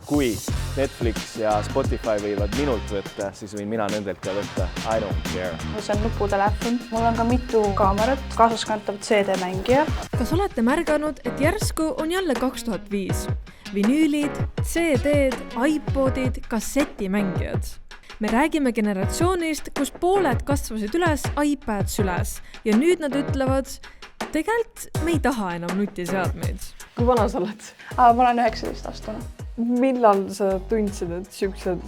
kui Netflix ja Spotify võivad minult võtta, siis võin mina nendelt ka võtta. I don't care. See on nuputelefon. Mul on ka mitu kaamerat, kaasaskantav CD-mängija. Kas olete märganud, et järsku on jälle 2005? Vinüülid, CD-d, iPodid, kassetimängijad. Me räägime generatsioonist, kus pooled kasvasid üles iPad süles ja nüüd nad ütlevad, tegelikult me ei taha enam nutiseadmeid. Kui vana sa oled? Ma olen 19 aastane. Millal sa tundsid, et siuksed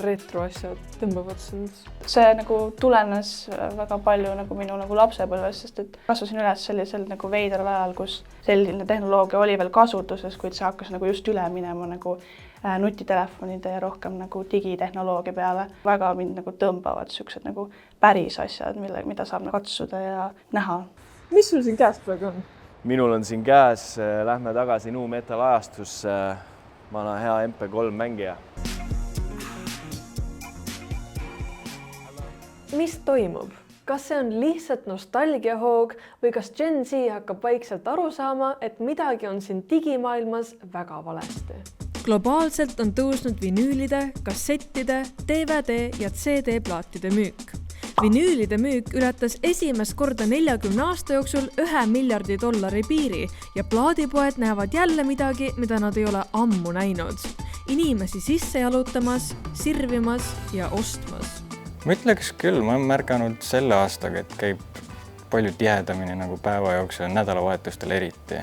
retroasjad tõmbavad sind? See tulenes väga palju minu lapsepõlvest, sest et kasvasin üles sellisel veidral ajal, kus selline tehnoloogia oli veel kasutuses, kuid see hakkas just üle minema nutitelefonide ja rohkem digitehnoloogia peale. Väga mind tõmbavad siuksed päris asjad, mida saab katsuda ja näha. Mis sul siin käes praegu on? Minul on siin käes, lähme tagasi nu metal ajastusse, vana hea MP3 mängija. Mis toimub? Kas see on lihtsalt nostalgiahoog või kas Gen Z hakkab vaikselt aru saama, et midagi on siin digimaailmas väga valesti? Globaalselt on tõusnud vinüülide, kassettide, DVD ja CD-plaatide müük. Vinüülide müük ületas esimest korda 40 aasta jooksul $1 miljardi piiri ja plaadipoed näevad jälle midagi, mida nad ei ole ammu näinud. Inimesi sisse jalutamas, sirvimas ja ostmas. Ma ütleks küll, ma olen märganud selle aastaga, et käib palju tihedamini päeva jooksul ja nädalavahetustel eriti.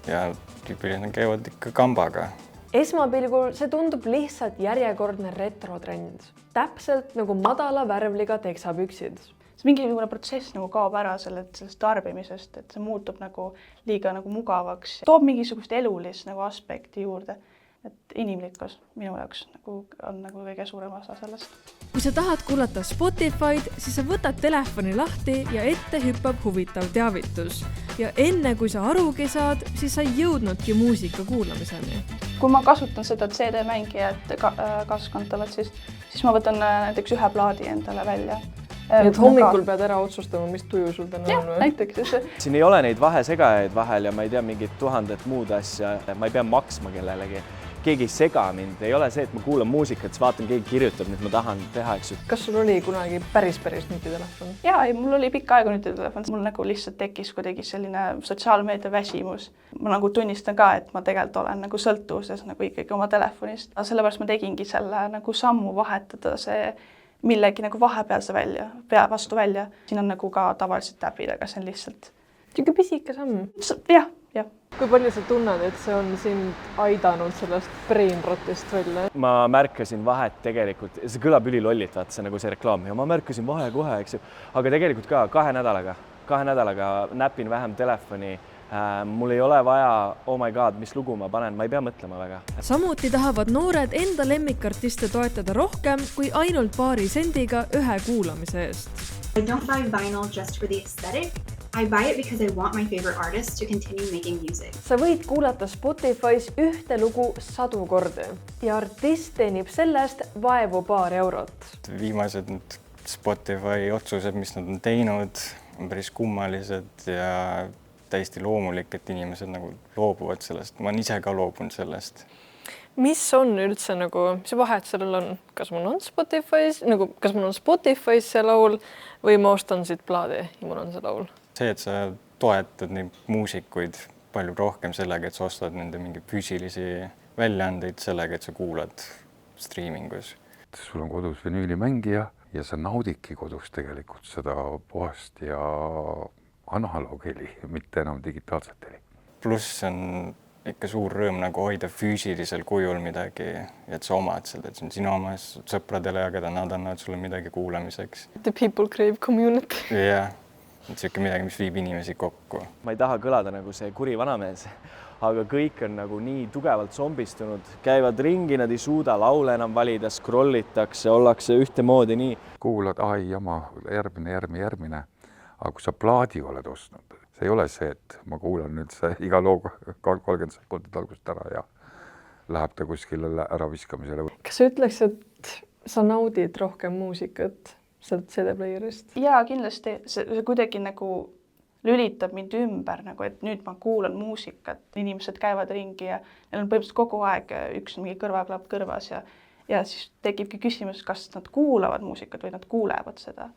Ja tüüpiliselt käivad ikka kambaga. Esmapilgul see tundub lihtsalt järjekordne retrotrend. Täpselt nagu madala värvliga teksapüksid. See mingisugune protsess kaob ära sellest tarbimisest, et see muutub liiga mugavaks. Toob mingisugust elulist aspekti juurde. Et inimlikkus minu jaoks on kõige suurem osa sellest. Kui sa tahad kuulata Spotify'd, siis sa võtad telefoni lahti ja ette hüppab huvitav teavitus. Ja enne kui sa arugi saad, siis sa jõudnudki muusika kuulamiseni. Kui ma kasutan seda CD-mängijat kaasaskantavat, siis ma võtan näiteks ühe plaadi endale välja. Et hommikul pead ära otsustama, mis tuju sul täna on? Jah, näiteks. Siin ei ole neid vahesegajaid vahel ja ma ei tea mingit 1000 muud asja. Ma ei pea maksma kellelegi. Keegi ei sega mind. Ei ole see, et ma kuulan muusikat, siis vaatan, keegi kirjutab, nüüd ma tahan teha. Kas sul oli kunagi päris nutitelefon? Jaa, mul oli pikka aega nutitelefon. Mul lihtsalt tekkis kuidagi selline sotsiaalmeedia väsimus. Ma tunnistan ka, et ma tegelikult olen sõltuvuses ikkagi oma telefonist. Sellepärast ma tegingi selle sammu vahetada see millegi vahepealse vastu välja. Siin on ka tavaliselt täpid, aga see on lihtsalt Tüke pisike samm. Jah. Kui palju sa tunned, et see on sind aidanud sellest brainrotist välja? Ma märkasin vahet tegelikult, see kõlab ülilollit, vaata see see reklaam ja ma märkasin vahe kohe, eks ju. Aga tegelikult ka 2 nädalaga näpin vähem telefoni. Mul ei ole vaja, oh my god, mis lugu ma panen, ma ei pea mõtlema väga. Samuti tahavad noored enda lemmikartiste toetada rohkem kui ainult paari sendiga ühe kuulamise eest. I don't buy vinyl just for the aesthetic. I buy it because I want my favorite artists to continue making music. Sa võid kuulata Spotify's ühte lugu 100 kordi ja artist teenib sellest vaevu €2. Viimased Spotify otsused, mis nad on teinud, on päris kummalised ja täiesti loomulik, et inimesed loobuvad sellest. Ma olen ise ka loobunud sellest. Mis on üldse mis vahet sellel on? Kas mul on Spotify's see laul või ma ostan siit plaadi ja mul on see laul? See, et sa toetad neid muusikuid palju rohkem sellega, et sa ostad nende mingi füüsilisi väljaandeid sellega, et sa kuulad streamingus. Sul on kodus vinüülimängija ja sa naudidki kodus tegelikult seda puhast ja analoogeli, mitte enam digitaalset heli. Pluss on ikka suur rõõm hoida füüsilisel kujul midagi, et sa omad seda, et see on sinu oma sõpradele jagada, nad annavad sulle midagi kuulamiseks. The people crave community. Jah, et see midagi, mis viib inimesi kokku. Ma ei taha kõlada see kuri vanamees, aga kõik on nii tugevalt zombistunud. Käivad ringi, nad ei suuda laule enam valida, scrollitakse, ollakse ühtemoodi nii. Kuulad, jama, järgmine. Aga kui sa plaadi oled ostnud, see ei ole see, et ma kuulan nüüd iga loo 30 sekundit algust ära ja läheb ta kuskile äraviskamisele. Kas sa ütleks, et sa naudid rohkem muusikat sealt CD-playerist? Jaa, kindlasti. See kuidagi lülitab mind ümber nagu, et nüüd ma kuulan muusikat, inimesed käivad ringi ja neil on põhimõtteliselt kogu aeg üks mingi kõrvaklapp kõrvas ja siis tekibki küsimus, kas nad kuulavad muusikat või nad kuulevad seda.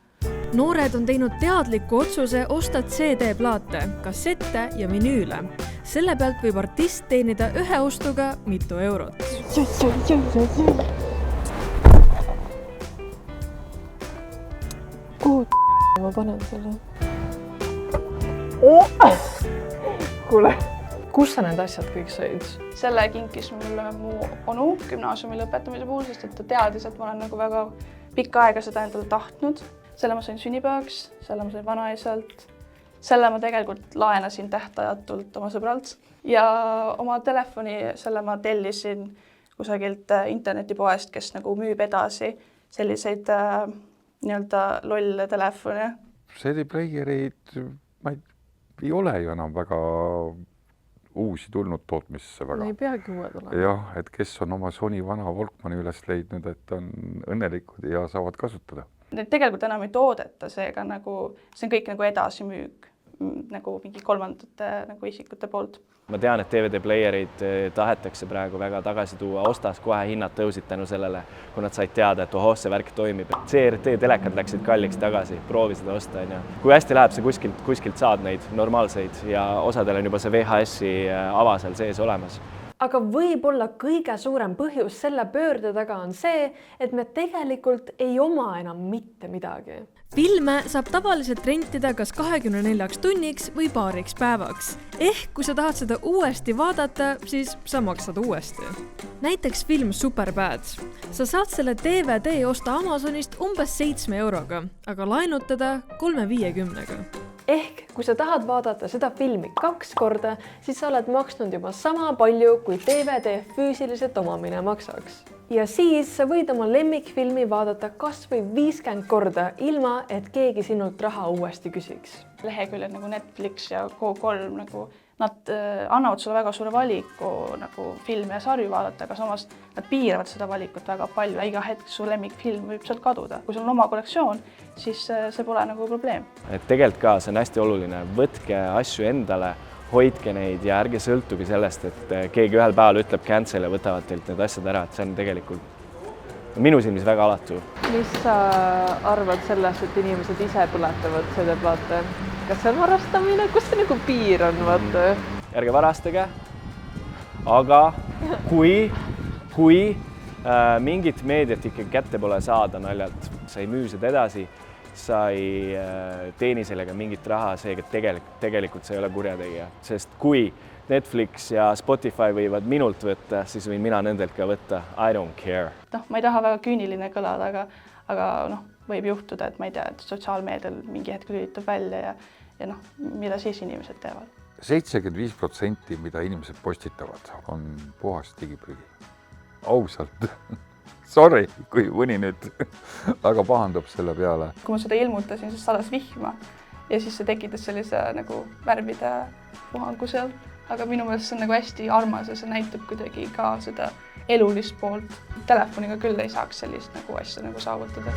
Noored on teinud teadliku otsuse osta CD-plaate, kassette ja vinüüle. Selle pealt võib artist teenida ühe ostuga mitu eurot. Kuhu ma panen selle? Kuule, kus sa need asjad kõik sõid? Selle kinkis mulle mu onu gümnaasiumi lõpetamise puhul, sest et ta teadis, et ma olen nagu väga pikka aega seda endale tahtnud. Selle ma sain sünnipäevaks, selle ma sain vanaisalt. Selle ma tegelikult laenasin tähtajatult oma sõbralt ja oma telefoni selle ma tellisin kusagilt internetipoest, kes nagu müüb edasi selliseid nii-öelda lolle telefone. CD-playerid ei ole ju enam väga uusi tulnud tootmisse väga. Ei peagi uued olema. Jah, et kes on oma Sony vana Walkmani üles leidnud, et on õnnelikud ja saavad kasutada. Need tegelikult enam ei toodeta, seega nagu, see on kõik nagu edasimüük nagu mingi kolmandate nagu isikute poolt. Ma tean, et DVD-playerid tahetakse praegu väga tagasi tuua, ostas kohe hinnad tõusid tänu sellele, kui nad said teada, et ohoh, see värk toimib. CRT-telekad läksid kalliks tagasi, proovi seda osta. Kui hästi läheb, see kuskilt saad neid normaalseid ja osadel on juba see VHS-i ava seal sees olemas. Aga võib-olla kõige suurem põhjus selle pöörde taga on see, et me tegelikult ei oma enam mitte midagi. Filme saab tavaliselt rentida kas 24 tunniks või paariks päevaks. Ehk kui sa tahad seda uuesti vaadata, siis sa maksad uuesti. Näiteks film Superbad. Sa saad selle DVD osta Amazonist umbes 7 euroga, aga laenutada 3,50-ga. Ehk kui sa tahad vaadata seda filmi 2 korda, siis sa oled maksnud juba sama palju, kui DVD füüsiliselt omamine maksaks. Ja siis sa võid oma lemmikfilmi vaadata kas või 50 korda, ilma et keegi sinult raha uuesti küsiks. Leheküljed nagu Netflix ja Go3, nagu, nad annavad sulle väga suure valiku nagu filme ja sarju vaadata, aga samas nad piiravad seda valikut väga palju ja iga hetk su lemmikfilm võib sealt kaduda. Kui sul on oma kollektsioon, siis see pole nagu probleem. Et tegelikult ka see on hästi oluline, võtke asju endale, hoidke neid ja ärge sõltugi sellest, et keegi ühel päeval ütleb cancel ja võtavad teilt need asjad ära, et see on tegelikult minu silmis väga alatu. Mis sa arvad sellest, et inimesed ise põletavad CD-plaate? Kas see on varastamine? Kus see nagu piir on? Vaata? Ärge varastage, aga kui mingit meediat ikkagi kätte pole saada naljalt, sa ei müü seda edasi, sa ei teeni sellega mingit raha, seega tegelikult sa ei ole kurjategija. Sest kui Netflix ja Spotify võivad minult võtta, siis võin mina nendelt ka võtta. I don't care. Ma ei taha väga küüniline kõlada, aga võib juhtuda, et ma ei tea, et sotsiaalmeedial mingi hetk lülitab välja ja mida siis inimesed teevad. 75%, mida inimesed postitavad, on puhas digiprügi. Ausalt. Sorry, kui mõni nüüd väga pahandab selle peale. Kui ma seda ilmutasin, siis sadas vihma ja siis see tekitas sellise nagu värvide puhangu seal. Aga minu meelest see on nagu hästi armas ja see näitab kuidagi ka seda elulist poolt. Telefoniga küll ei saaks sellist nagu asja nagu saavutada.